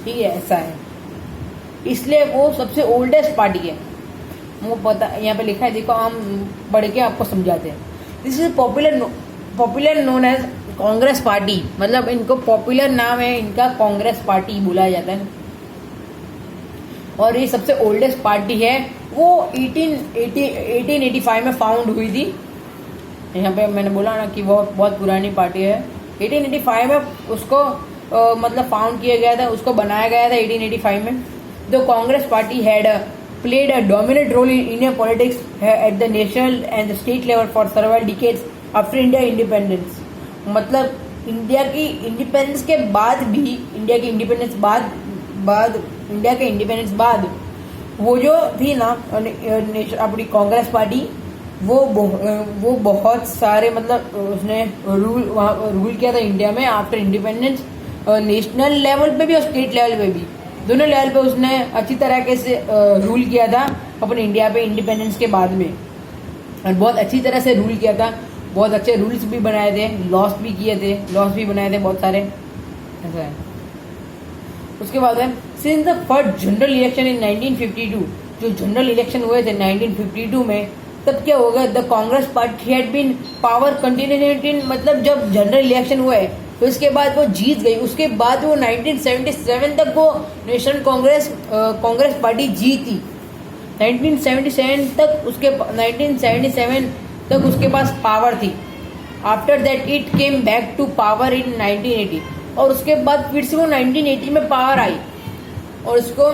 ठीक है, ऐसा है, इसलिए वो सबसे ओल्डेस्ट पार्टी है। वो पता यहाँ पे लिखा है, देखो हम पढ़ के आपको समझाते हैं। This is popular known as Congress party, मतलब इनको पॉपुलर नाम है इनका, कांग्रेस पार्टी बोला जाता है। और ये सबसे ओल्डेस्ट पार्टी है, वो 1885 में फाउंड हुई थी। यहाँ पे मैंने बोला ना कि वो बहुत पुरानी पार्टी है। 1885 में उसको मतलब फाउंड किया गया था, उसको बनाया गया था 1885 में। The Congress party had played a dominant role in Indian politics at the national and the state level for several decades after India independence। मतलब इंडिया की इंडिपेंडेंस के बाद भी, इंडिया के इंडिपेंडेंस बाद वो जो थी ना अपनी कांग्रेस पार्टी, वो बहुत सारे मतलब उसने रूल किया था इंडिया में आफ्टर इंडिपेंडेंस, नेशनल लेवल पे भी और स्टेट लेवल पे भी, दोनों लेवल पे उसने अच्छी तरीके से रूल किया था अपने इंडिया पे इंडिपेंडेंस के बाद में। और बहुत अच्छी तरह से रूल किया था, बहुत अच्छे रूल्स भी बनाए थे, लॉस भी बनाए थे बहुत सारे, ऐसा है। उसके बाद है since the first general election in 1952, जो जनरल इलेक्शन हुए थे 1952 में, तब क्या होगा, the Congress party had been power continuity, मतलब जब जनरल इलेक्शन हुए तो इसके बाद वो जीत गई। उसके बाद वो 1977 तक वो नेशनल कांग्रेस पार्टी जीती। 1977 तक उसके पास पावर थी। After that it came back to power in 1980, और उसके बाद फिर से वो 1980 में पावर आई, और उसको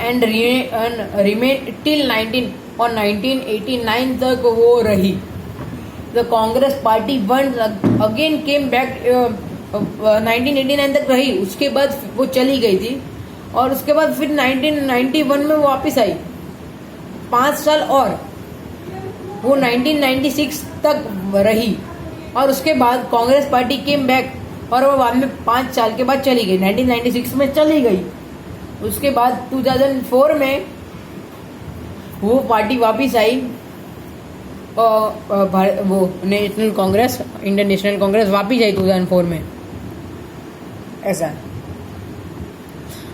एंड रिमेन टिल 1989 तक वो रही। The Congress party one again came back 1989 तक रही, उसके बाद वो चली गई थी, और उसके बाद फिर 1991 में वो वापस आई 5 साल, और वो 1996 तक रही, और उसके बाद कांग्रेस पार्टी केम बैक, और वो बाद में 5 साल के बाद चली गई, 1996 में चली गई। उसके बाद 2004 में वो पार्टी वापस आई, वो national Congress, Indian national Congress वापस आई 2004 में, ऐसा।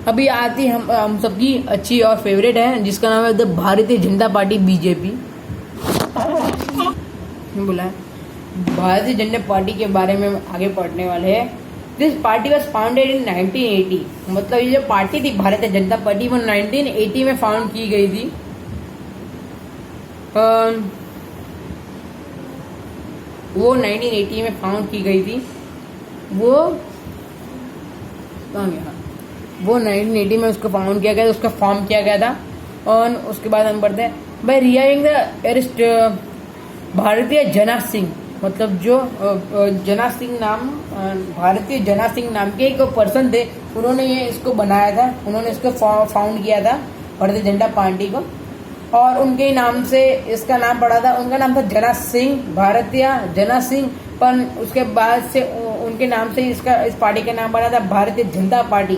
अभी आती हम सबकी अच्छी और फेवरेट है, जिसका नाम है the Bharatiya Janata party, BJP. बोला भारतीय जनता पार्टी के बारे में आगे पढ़ने वाले हैं। This party was founded in 1980, मतलब ये जो पार्टी थी भारतीय जनता पार्टी, वो 1980 में फाउंड की गई थी। वो 1980 में फाउंड की गई थी। वो 1980 में उसको फाउंड किया गया था, उसका फॉर्म किया गया था। और उसके बाद हम पढ़ते हैं बाय रिहायरिंग द एरिस्ट भारतीय जना सिंह, मतलब जो जना सिंह नाम, भारतीय जना सिंह नाम के एक पर्सन थे, उन्होंने ये इसको बनाया था, उन्होंने इसको फाउंड किया था भारतीय जनता पार्टी को, और उनके नाम से इसका नाम पड़ा था। उनका नाम था जना सिंह, भारतीय जना सिंह, पर उसके बाद से उनके नाम से इस पार्टी का नाम पड़ा था भारतीय जनता पार्टी,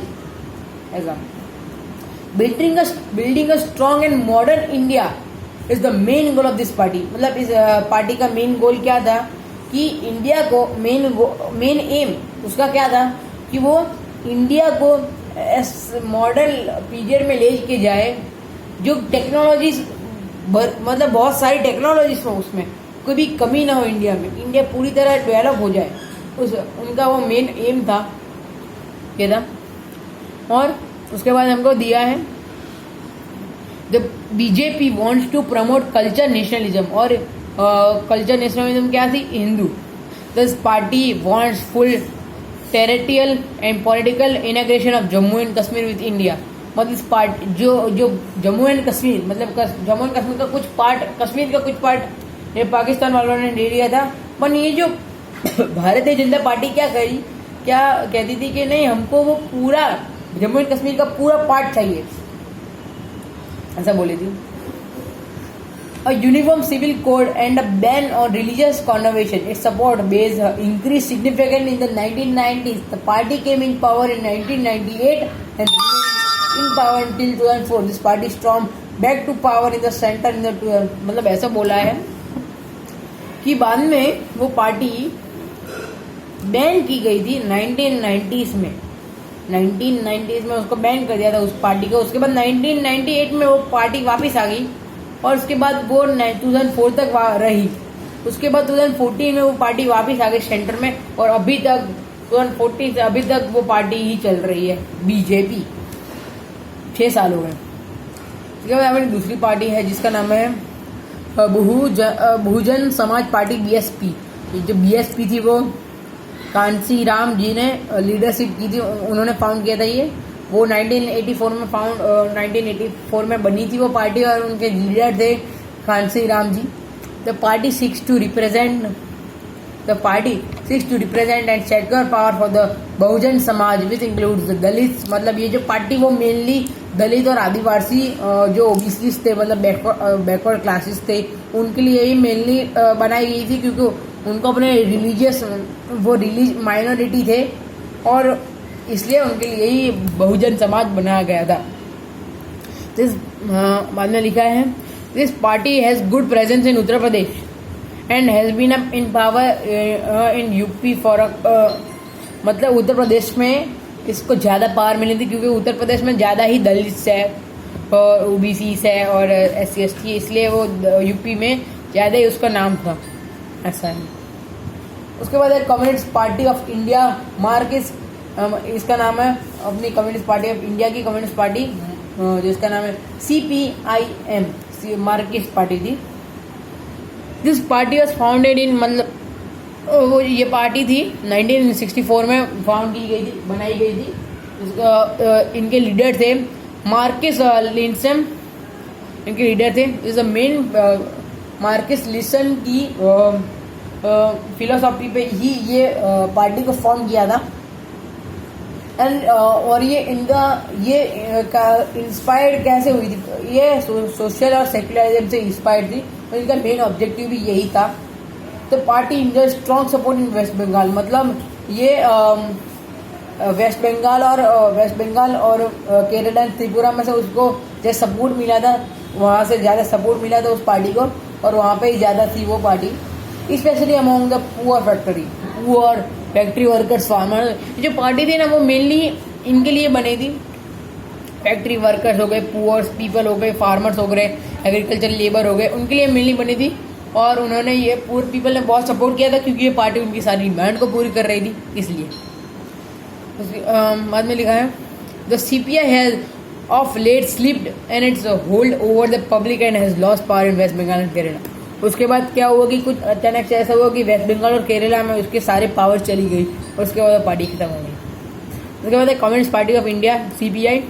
ऐसा। Building a strong and modern India is the main goal of this party, मतलब इस पार्टी का मेन गोल क्या था कि इंडिया को मेन एम उसका क्या था कि वो इंडिया को मॉडर्न पीरियड में ले के जाए, जो टेक्नोलॉजीज, मतलब बहुत सारी टेक्नोलॉजीज हो, उसमें कोई भी कमी ना हो, इंडिया में इंडिया पूरी तरह डेवलप हो जाए, उनका वो मेन एम था, ये था। और उसके बाद हमको दिया है the BJP wants to promote culture nationalism, और कल्चर नेशनलिज्म क्या थी, Hindu. This party wants full territorial and political integration of Jammu and Kashmir with India, मतलब इस पार्ट जो जम्मू एंड कश्मीर, मतलब जम्मू एंड कश्मीर का कुछ पार्ट, कश्मीर का कुछ पार्ट ये पाकिस्तान वालों ने ले लिया था। पर ये जो भारतीय जनता पार्टी क्या कहती थी कि नहीं, हमको वो पूरा जम्मू एंड कश्मीर का पूरा पार्ट चाहिए, ऐसा बोली थी। A uniform civil code and a ban on religious conservation, its support base increased significantly in the 1990s. The party came in power in 1998 and remained in power until 2004. This party stormed back to power in the center in the मतलब ऐसा बोला है कि बाद में वो party ban की गई थी 1990s में, 1990s में उसको बैन कर दिया था उस पार्टी को। उसके बाद 1998 में वो पार्टी वापस आ गई और उसके बाद वो 2004 तक रही। उसके बाद 2014 में वो पार्टी वापस आ गई सेंटर में और अभी तक 2014 से अभी तक वो पार्टी ही चल रही है, बीजेपी। 6 साल हो गए। उसके बाद हमारी दूसरी पार्टी है जिसका नाम है बहुजन समाज पार्टी, बीएसपी। जो बीएसपी थी वो कांसी राम जी ने लीडरशिप की थी, उन्होंने फाउंड किया था ये। वो 1984 में बनी थी वो पार्टी और उनके लीडर थे Kanshi Ram ji. The party seeks to represent and secular power for the Bahujan Samaj which includes the दलित। मतलब ये जो पार्टी वो मेनली दलित और आदिवासी जो ओबीसीज थे, मतलब बैकवर्ड क्लासेस थे, उनके लिए ही मेनली बनाई गई थी, क्योंकि उनको अपने माइनॉरिटी थे और इसलिए उनके लिए ही बहुजन समाज बनाया गया था। बाद में लिखा है this party has good presence in Uttar Pradesh and has been up in power in UP for मतलब उत्तर प्रदेश में इसको ज़्यादा पावर मिली थी, क्योंकि उत्तर प्रदेश में ज़्यादा ही दलित है और ओबीसी है और SC ST, इसलिए वो यूपी में ज़्यादा ही उसका नाम था, ऐसा है। उसके बाद है communist party of India, Marxist, इसका नाम है अपनी कम्युनिस्ट पार्टी ऑफ इंडिया की कम्युनिस्ट पार्टी, जिसका नाम है CPIM, मार्क्सिस्ट पार्टी थी। This party was founded in, मतलब वो ये पार्टी थी 1964 में फाउंड की गई थी, बनाई गई थी। इनके लीडर थे मार्कस लिंसन, इनके लीडर थे। Is the main Marcus Linson की फिलोसॉफी पे ही ये पार्टी को फॉर्म किया था। एंड और ये इनका ये इंस्पायर्ड कैसे हुई थी, ये सोशल और सेक्युलरिज्म से इंस्पायर्ड थी और इनका मेन ऑब्जेक्टिव भी यही था। तो party enjoy strong support in West Bengal, मतलब ये वेस्ट बंगाल और केरला एंड त्रिपुरा में से उसको जैसे सपोर्ट मिला था, वहाँ से ज़्यादा सपोर्ट मिला था उस पार्टी को और वहाँ पे ही ज़्यादा थी वो party, specially among the poor factory workers, farmer. जो पार्टी थी ना वो मेनली इनके लिए बनी थी, फैक्ट्री वर्कर्स हो गए, पुअर पीपल हो गए, फार्मर्स हो गए, एग्रीकल्चर लेबर हो गए, उनके लिए मेनली बनी थी। और उन्होंने ये पुअर पीपल ने बहुत सपोर्ट किया था, क्योंकि ये पार्टी उनकी सारी डिमांड को पूरी कर रही थी, इसलिए। बाद में लिखा है the CPI has of late slipped and its hold over the public and has lost power in West Bengal and Kerala. उसके बाद क्या हुआ कि कुछ अचानक से ऐसा हुआ कि वेस्ट बंगाल और केरला में उसके सारे पावर चली गई और उसके बाद पार्टी खत्म हो गई। उसके बाद communist party of India, CPI,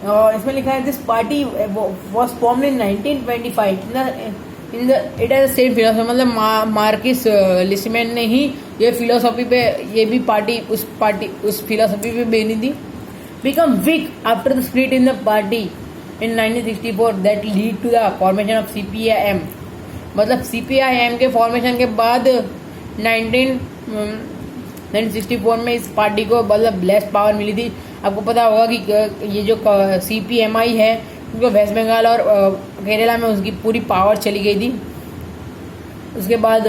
और इसमें लिखा है this party was formed in 1925 it has same philosophy, मतलब मार्कस लिस्मैन ने ही ये फिलोसॉफी पे, ये भी पार्टी उस फिलोसॉफी पे बनी थी। Become weak after the split in the party in 1964 that lead to the formation of CPIM, मतलब CPIM के फॉर्मेशन के बाद 1964 में इस पार्टी को मतलब ब्लेस्ड पावर मिली थी। आपको पता होगा कि ये जो CPMI है उनको वेस्ट बंगाल और केरला में उसकी पूरी पावर चली गई थी। उसके बाद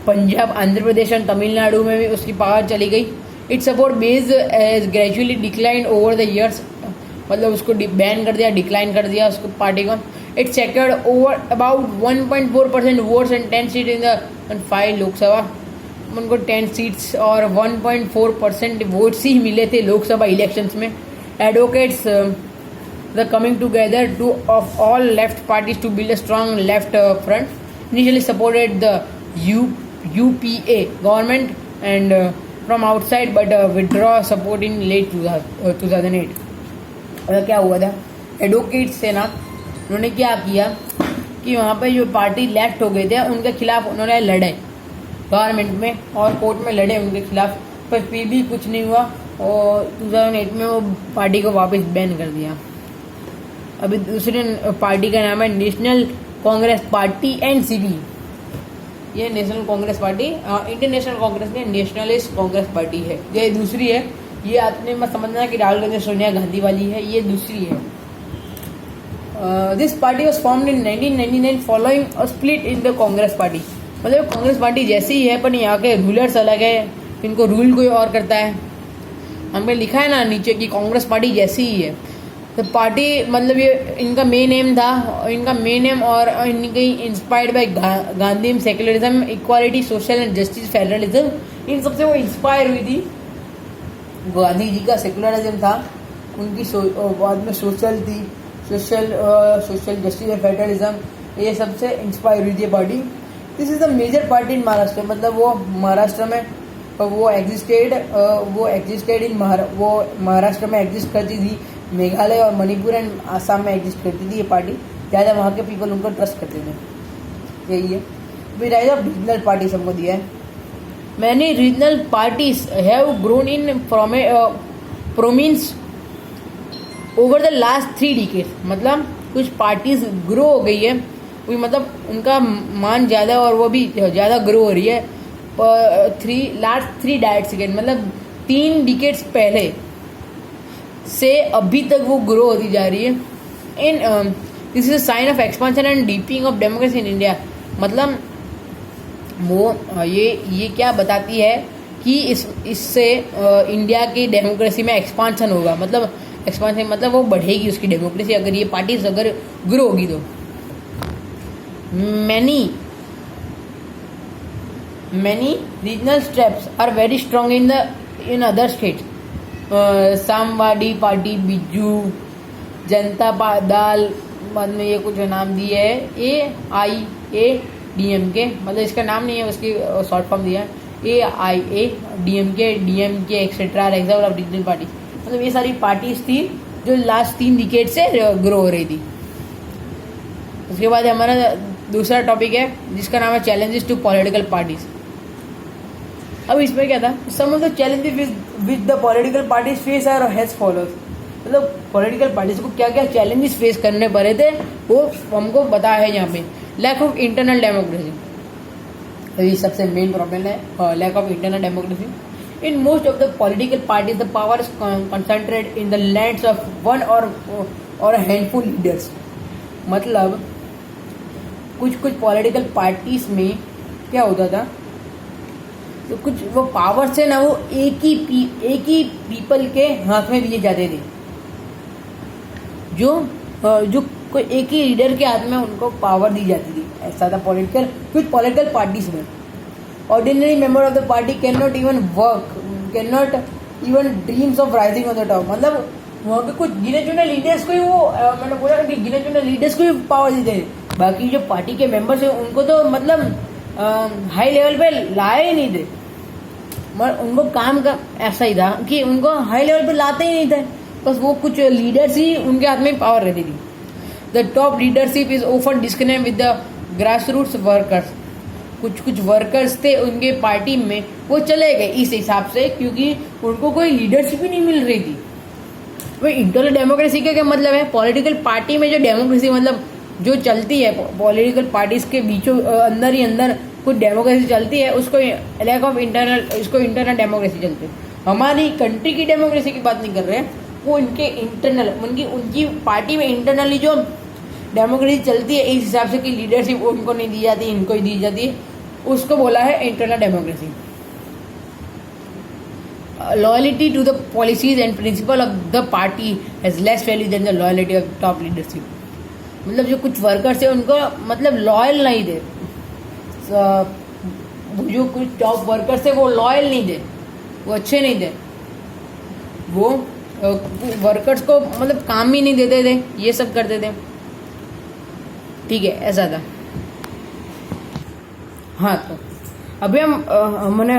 पंजाब, आंध्र प्रदेश और तमिलनाडु में भी उसकी पावर चली गई। Its support base as gradually decline over the years, मतलब उसको बैन कर दिया, डिक्लाइन कर दिया उसको पार्टी को। It secured over about 1.4% votes and 10 seat in the 5 Lok Sabha, उनको 10 सीट्स और 1.4% वोट्स ही मिले थे लोकसभा इलेक्शंस में। Advocates the coming together to of all left parties to build a strong left front, initially supported the UPA government and from outside but withdraw support in late 2008। और क्या हुआ था, advocates से ना उन्होंने क्या किया कि वहाँ पे जो पार्टी लेफ्ट हो गए थे उनके खिलाफ उन्होंने लड़े गवर्नमेंट में और कोर्ट में लड़े उनके खिलाफ, पर फिर भी कुछ नहीं हुआ और 2008 में वो पार्टी को वापस बैन कर दिया। अभी दूसरे पार्टी का नाम है नेशनल कांग्रेस पार्टी NCP। ये national Congress party Indian national Congress में नेशनलिस्ट कांग्रेस पार्टी है, ये दूसरी है। ये आपने मत समझना कि राहुल गांधी सोनिया गांधी वाली है, ये दूसरी है। This party was formed in 1999 following a split in the Congress party, मतलब कांग्रेस पार्टी जैसी ही है पर यहाँ के रूलर्स अलग है, इनको रूल कोई और करता है। हम पे लिखा है ना नीचे कि कांग्रेस पार्टी जैसी ही है। तो पार्टी मतलब ये इनका मेन एम था, इनका मेन एम और इनकी inspired by Gandhi, secularism, equality, social and justice, federalism, इन सबसे वो इंस्पायर हुई थी। गांधी जी का सेक्युलरिज्म था, उनकी बाद में सोशल थी, सोशल जस्टिस और फेडरलिज्म, ये सबसे इंस्पायर हुई थी party. This is the major party in Maharashtra, मतलब वो महाराष्ट्र में वो एग्जिस्टेड इन वो महाराष्ट्र में एग्जिस्ट करती थी, मेघालय और मणिपुर एंड आसाम में एग्जिस्ट करती थी ये पार्टी। ज़्यादा वहाँ के पीपल उनको ट्रस्ट करते थे। यही है। फिर राइज ऑफ रीजनल पार्टीज हमको दिया है। Many regional parties have grown in prominence over the last 3 decades, मतलब कुछ पार्टीज ग्रो हो गई है, कोई मतलब उनका मान ज़्यादा और वो भी ज़्यादा ग्रो हो रही है। लास्ट 3 डिकेड्स मतलब 3 डिकेड्स पहले से अभी तक वो ग्रो होती जा रही है। In this is a sign of expansion and deepening of democracy in India, मतलब वो ये क्या बताती है कि इससे इंडिया की डेमोक्रेसी में एक्सपांशन होगा, मतलब एक्सपांशन मतलब वो बढ़ेगी उसकी डेमोक्रेसी अगर ये पार्टीज अगर ग्रो होगी तो। many regional steps are very strong in other states. Samajwadi party, Biju Janata Dal, बाद में ये कुछ नाम दिए है, AIADMK, मतलब इसका नाम नहीं है, उसकी शॉर्ट फॉर्म दिया है AIADMK, DMK etcetera example of regional party. मतलब ये सारी पार्टीज थी जो लास्ट 3 डिकेड से ग्रो हो रही थी। उसके बाद हमारा दूसरा टॉपिक है जिसका नाम है चैलेंजेस टू पॉलिटिकल पार्टीज। अब इसमें क्या था, some of the challenges with the political parties face are as follows, मतलब पॉलिटिकल पार्टीज को क्या क्या चैलेंजेस फेस करने पड़े थे वो हमको बताया है यहाँ पे। लैक ऑफ इंटरनल डेमोक्रेसी, ये सबसे मेन प्रॉब्लम है, lack of internal democracy. In most of the political parties, the power is concentrated in the hands of one or a handful leaders. मतलब कुछ पॉलिटिकल पार्टीज में क्या होता था, तो कुछ वो पावर से ना वो एक ही पीपल के हाथ में दिए जाते थे, जो कोई एक ही लीडर के हाथ में उनको पावर दी जाती थी। ऐसा था कुछ पॉलिटिकल पार्टीज में। Ordinary member of the party cannot even dreams of rising on the top, मतलब वहाँ के कुछ गिने चुने लीडर्स को ही वो मैंने बोला कि गिने चुने लीडर्स को ही पावर देते हैं, बाकी जो पार्टी के मेंबर्स हैं उनको तो मतलब हाई लेवल पे लाए ही नहीं थे। मगर उनको काम का ऐसा ही था कि उनको हाई लेवल पे लाते ही नहीं थे, बस वो कुछ लीडर्स ही उनके हाथ में पावर रहती थी। The top leadership is often disconnect with the grass roots workers, कुछ वर्कर्स थे उनके पार्टी में, वो चले गए इस हिसाब से क्योंकि उनको कोई लीडरशिप ही नहीं मिल रही थी। वही इंटरनल डेमोक्रेसी का क्या मतलब है, पॉलिटिकल पार्टी में जो डेमोक्रेसी मतलब जो चलती है पॉलिटिकल पार्टीज के बीचों अंदर ही अंदर कुछ डेमोक्रेसी चलती है, उसको लैक ऑफ इंटरनल डेमोक्रेसी चलती है। हमारी कंट्री की डेमोक्रेसी की बात नहीं कर रहे हैं, वो इनके इंटरनल उनकी पार्टी में इंटरनली जो डेमोक्रेसी चलती है इस हिसाब से कि लीडरशिप उनको नहीं दी जाती, इनको ही दी जाती है, उसको बोला है internal democracy. Loyalty to the policies and principle of the party has less value than the loyalty of top leadership, मतलब जो कुछ वर्कर्स है उनको मतलब लॉयल नहीं थे, जो कुछ टॉप वर्कर्स है वो लॉयल नहीं थे, वो अच्छे नहीं थे, वो वर्कर्स को मतलब काम ही नहीं देते थे, ये सब करते थे। ठीक है, ऐसा था। हाँ, तो अभी हमने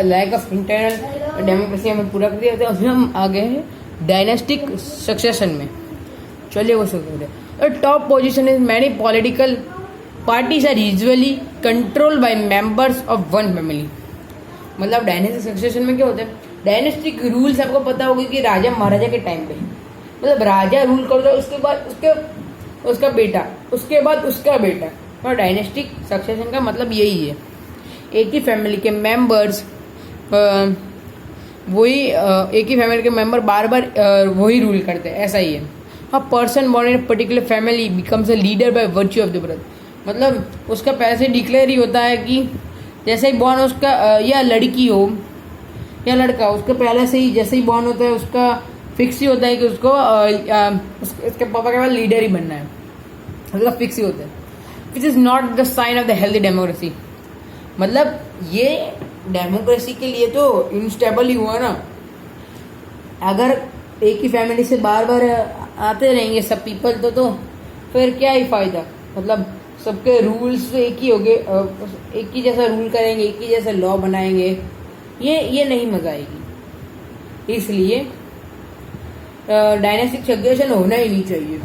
लैक ऑफ इंटरनल डेमोक्रेसी हमें पूरा कर दिया, तो अभी हम आ गए हैं डायनेस्टिक सक्सेशन में। चलिए वो शुरू करते हैं। Top position is many political parties are usually controlled by members of one family, मतलब डायनेस्टिक सक्सेशन में क्या होता है, डायनेस्टिक रूल्स आपको पता होगा कि राजा महाराजा के टाइम पे मतलब राजा रूल करता है, उसके बाद उसका बेटा, उसके बाद उसका बेटा, और डायनेस्टिक सक्सेशन का मतलब यही है, एक ही फैमिली के मेंबर्स एक ही फैमिली के मेंबर बार बार वही रूल करते हैं, ऐसा ही है। A person born in particular family becomes a leader by virtue of the birth, मतलब उसका पैसे डिक्लेयर ही होता है कि जैसे ही बॉर्न उसका या लड़की हो या लड़का, उसके पहले से ही जैसे ही बॉर्न होता है उसका फिक्स ही होता है कि उसको उसके पापा के बाद लीडर ही बनना है, उसका फिक्स ही होता है, which is not the sign of the healthy democracy. मतलब ये डेमोक्रेसी के लिए तो इंस्टेबल ही हुआ ना। अगर एक ही फैमिली से बार बार आते रहेंगे सब पीपल तो फिर क्या ही फायदा। मतलब सबके रूल्स एक ही होंगे, एक ही जैसा रूल करेंगे, एक ही जैसा लॉ बनाएंगे, ये नहीं मजा आएगी। इसलिए डायनेस्टिक सक्सेशन होना ही नहीं चाहिए।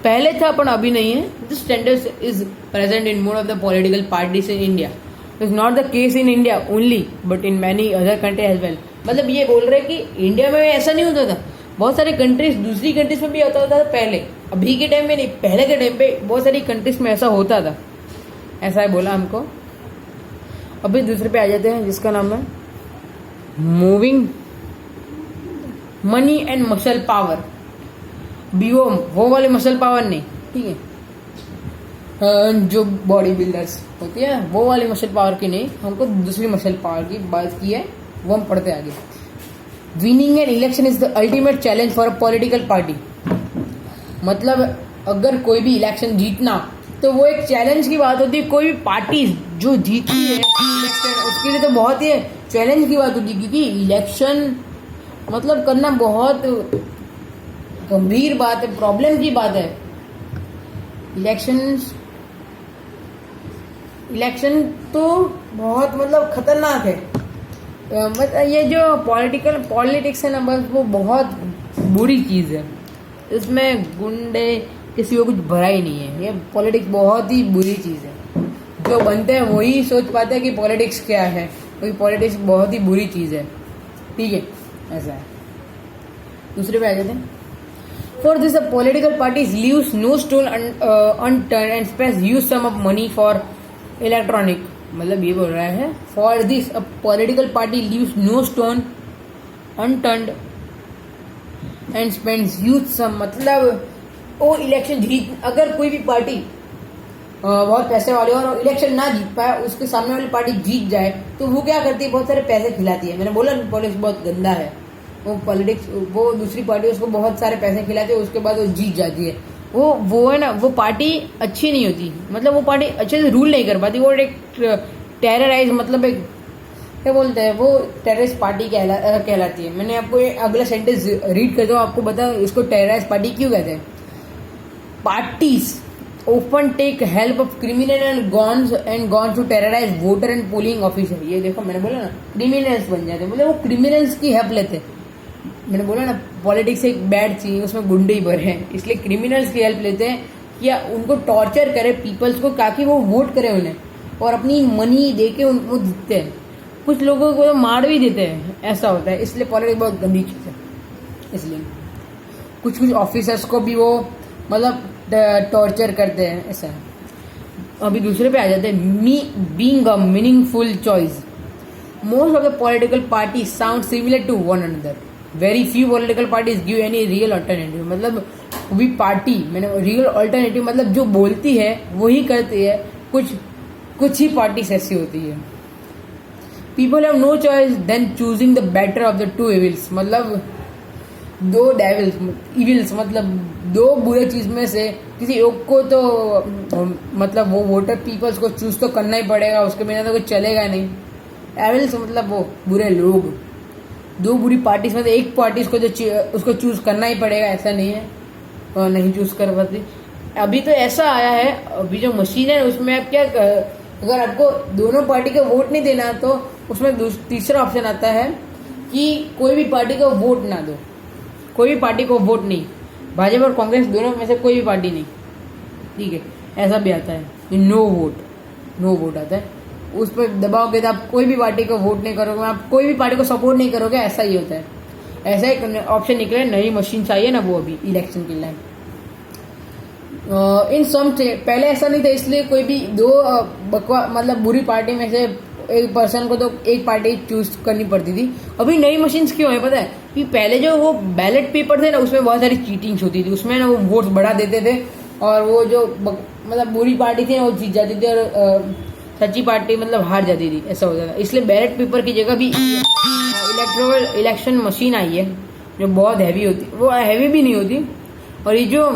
पहले था पर अभी नहीं है। This tendency is present in more of the political parties in India. Is not the case in India only but in many other country as well. मतलब ये बोल रहे कि इंडिया में ऐसा नहीं होता था, बहुत सारे कंट्रीज, दूसरी कंट्रीज में भी होता था पहले, अभी के टाइम में नहीं, पहले के टाइम पे बहुत सारी कंट्रीज में ऐसा होता था। ऐसा है बोला हमको। अभी दूसरे पे आ जाते हैं जिसका नाम है moving money and muscle power. भी वो वाले मसल पावर नहीं, ठीक है, जो बॉडी बिल्डर्स होती है वो वाली मसल पावर की नहीं, हमको दूसरी मसल पावर की बात की है, वो हम पढ़ते आगे। Winning an election is the ultimate challenge for a political party. मतलब अगर कोई भी इलेक्शन जीतना तो वो एक चैलेंज की बात होती है। कोई भी पार्टी जो जीतती है इलेक्शन, उसके लिए तो बहुत ही चैलेंज की बात होती है, क्योंकि इलेक्शन मतलब करना बहुत गंभीर बात है, प्रॉब्लम की बात है। इलेक्शन तो बहुत मतलब खतरनाक है। मतलब ये जो पॉलिटिक्स है ना, बस वो बहुत बुरी चीज़ है। इसमें गुंडे किसी को कुछ भरा ही नहीं है। ये पॉलिटिक्स बहुत ही बुरी चीज़ है। जो बनते हैं वही सोच पाते हैं कि पॉलिटिक्स क्या है, क्योंकि पॉलिटिक्स बहुत ही बुरी चीज़ है। ठीक है, ऐसा है। दूसरे पे आ जाते हैं। For this, the political parties leaves no stone unturned and spends huge sum of money for electronic. मतलब ये बोल रहा है for this a political party leaves no stone unturned and spends huge sum। मतलब वो इलेक्शन जीत, अगर कोई भी पार्टी बहुत पैसे वाली और इलेक्शन ना जीत पाए, उसके सामने वाली पार्टी जीत जाए तो वो क्या करती है, बहुत सारे पैसे खिलाती है। मैंने बोला पॉलिटिक्स बहुत गंदा है। वो दूसरी पार्टी उसको बहुत सारे पैसे खिलाती है, उसके बाद वो जीत जाती है। वो है ना, वो पार्टी अच्छी नहीं होती। मतलब वो पार्टी अच्छे से रूल नहीं कर पाती। वो एक टेरराइज, मतलब एक क्या बोलते हैं, वो टेररिस्ट पार्टी कहलाती है। मैंने आपको अगला सेंटेंस रीड करता हूँ, आपको बता इसको टेररिस्ट पार्टी क्यों कहते हैं। Parties often take help of criminal and gone to terrorize voter and polling officer। ये देखो मैंने बोला ना, क्रिमिनल्स बन जाते हैं। मतलब वो क्रिमिनल्स की हेल्प लेते हैं। मैंने बोला ना पॉलिटिक्स एक बैड चीज, उसमें गुंडे ही भरे हैं, इसलिए क्रिमिनल्स की हेल्प लेते हैं या उनको टॉर्चर करे पीपल्स को, ताकि वो वोट करे उन्हें, और अपनी मनी दे के उनको जीतते हैं। कुछ लोगों को मार भी देते हैं, ऐसा होता है। इसलिए पॉलिटिक्स बहुत गंदी चीज़ है। इसलिए कुछ ऑफिसर्स को भी वो मतलब टॉर्चर करते हैं, ऐसा है। अभी दूसरे पे आ जाते हैं। Being a meaningful choice, most of the political party sound similar to one another. Very few political parties give any real alternative. मतलब भी पार्टी, मैंने रियल अल्टरनेटिव मतलब जो बोलती है वही करती है। कुछ ही पार्टीज ऐसी होती है। People have no choice than choosing the better of the two evils. मतलब दो इविल्स मतलब दो बुरे चीज में से किसी एक को तो मतलब वो वोटर पीपल्स को चूज तो करना ही पड़ेगा, उसके बिना तो कुछ चलेगा नहीं। एविल्स मतलब वो बुरे लोग। दो बुरी पार्टीज में से एक पार्टीज को जो उसको चूज करना ही पड़ेगा, ऐसा नहीं है और नहीं चूज कर पाती। अभी तो ऐसा आया है, अभी जो मशीन है उसमें आप क्या, अगर आपको दोनों पार्टी को वोट नहीं देना तो उसमें तीसरा ऑप्शन आता है कि कोई भी पार्टी को वोट ना दो। कोई भी पार्टी को वोट नहीं, भाजपा और कांग्रेस दोनों में से कोई भी पार्टी नहीं, ठीक है, ऐसा भी आता है। नो वोट आता है। उस पर दबाओगे तो आप कोई भी पार्टी को वोट नहीं करोगे, आप कोई भी पार्टी को सपोर्ट नहीं करोगे, ऐसा ही होता है। ऐसा एक ऑप्शन निकले, नई मशीन चाहिए ना वो अभी इलेक्शन के लिए। इन सम पहले ऐसा नहीं था, इसलिए कोई भी दो मतलब बुरी पार्टी में से एक पर्सन को तो एक पार्टी चूज करनी पड़ती थी। अभी नई मशीन्स क्यों है पता है, कि पहले जो वो बैलेट पेपर थे ना उसमें बहुत सारी चीटिंग्स होती थी, उसमें ना वो वोट्स बढ़ा देते थे और वो जो मतलब बुरी पार्टी थी वो जीत जाती थी और सच्ची पार्टी मतलब हार जाती थी, ऐसा होता था। इसलिए बैलेट पेपर की जगह भी इलेक्ट्रोल इलेक्शन मशीन आई है जो बहुत हैवी होती, वो हैवी भी नहीं होती, और ये जो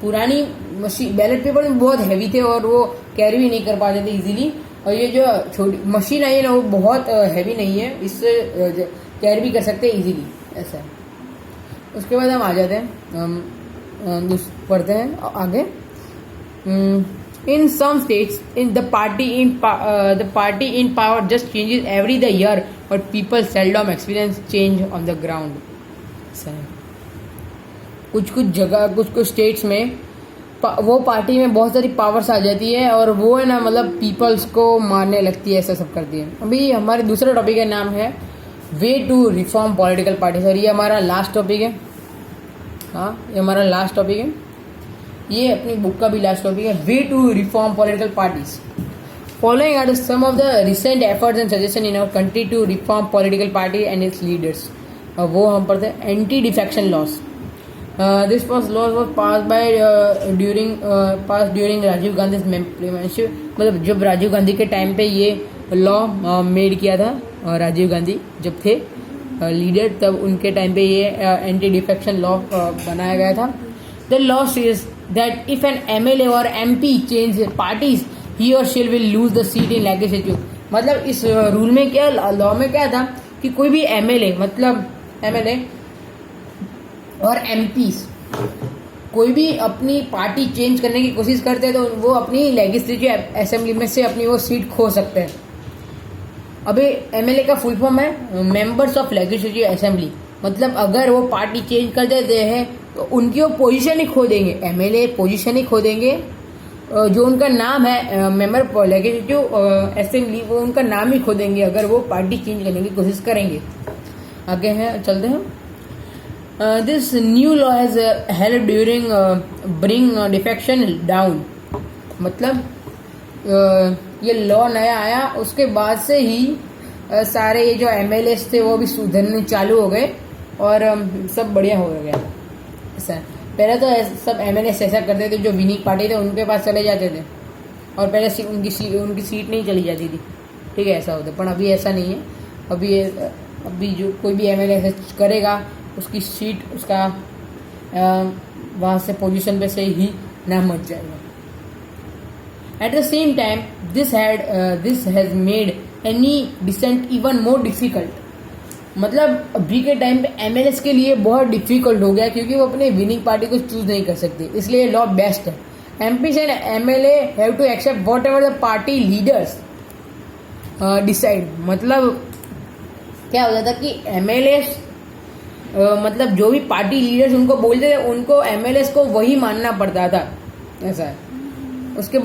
पुरानी मशीन बैलेट पेपर में बहुत हैवी थे और वो कैरी भी नहीं कर पाते थे इजीली, और ये जो छोटी मशीन आई है ना वो बहुत हैवी नहीं है, इससे कैरी भी कर सकते हैं इजीली, ऐसा है। उसके बाद हम आ जाते हैं, हम पढ़ते हैं आगे। In some states, in the party in power just changes every the year, but people seldom experience change on the ground. कुछ जगह कुछ स्टेट्स में वो पार्टी में बहुत सारी पावर्स आ जाती है और वो है ना मतलब पीपल्स को मारने लगती है, ऐसा सब करती है। अभी हमारे दूसरा टॉपिक का नाम है way to reform political party. Sir ये हमारा लास्ट टॉपिक है, हाँ ये हमारा लास्ट टॉपिक है, ये अपनी बुक का भी लास्ट टॉपिक है, way to reform political parties. Following are some of the recent efforts and suggestion in our country to reform political party and its leaders. वो हम पढ़ते हैं anti defection laws. This laws was pass during Rajiv Gandhi membership, मतलब जब राजीव गांधी के time पे ये law made किया था, राजीव गांधी जब थे लीडर तब उनके टाइम पे ये एंटी डिफेक्शन लॉ बनाया गया था। The law says that if an MLA or MP change parties, he or she will lose the seat in legislature। मतलब इस रूल में क्या, लॉ में क्या था कि कोई भी MLA मतलब MLA और MPs कोई भी अपनी पार्टी चेंज करने की कोशिश करते हैं तो वो अपनी लेजिस्लेटिव असेंबली में से अपनी वो सीट खो सकते हैं। अभी MLA का फुल फॉर्म है मेंबर्स ऑफ लेजिस्लेटिव असेंबली, मतलब अगर वो पार्टी चेंज कर देते हैं तो उनकी वो पोजीशन ही खो देंगे, MLA पोजीशन ही खो देंगे, जो उनका नाम है मेंबर लेजिस्लेटिव असेंबली वो उनका नाम ही खो देंगे अगर वो पार्टी चेंज करने की कोशिश करेंगे। आगे हैं चलते हैं। This new law has help during bring defection down, मतलब ये लॉ नया आया उसके बाद से ही सारे ये जो MLAs थे वो भी सुधरने चालू हो गए और सब बढ़िया हो गया। ऐसा पहले तो सब MLAs ऐसा करते थे, जो विनिंग पार्टी थे उनके पास चले जाते थे और पहले उनकी सीट नहीं चली जाती थी, ठीक है ऐसा होता, पर अभी ऐसा नहीं है। अभी जो कोई भी MLA ऐसा करेगा उसकी सीट उसका वहाँ से पोजीशन पे से ही नाम मच जाएगा। At the same time this has made any dissent even more difficult, मतलब अभी के टाइम पे MLAs के लिए बहुत डिफिकल्ट हो गया क्योंकि वो अपने विनिंग पार्टी को चूज नहीं कर सकते, इसलिए लॉ बेस्ट है। MPs and MLA have to accept whatever the party leaders decide, मतलब क्या होता था कि MLAs मतलब जो भी पार्टी लीडर्स उनको बोलते थे उनको MLAs को वही मानना पड़ता था, ऐसा है। उसके बाद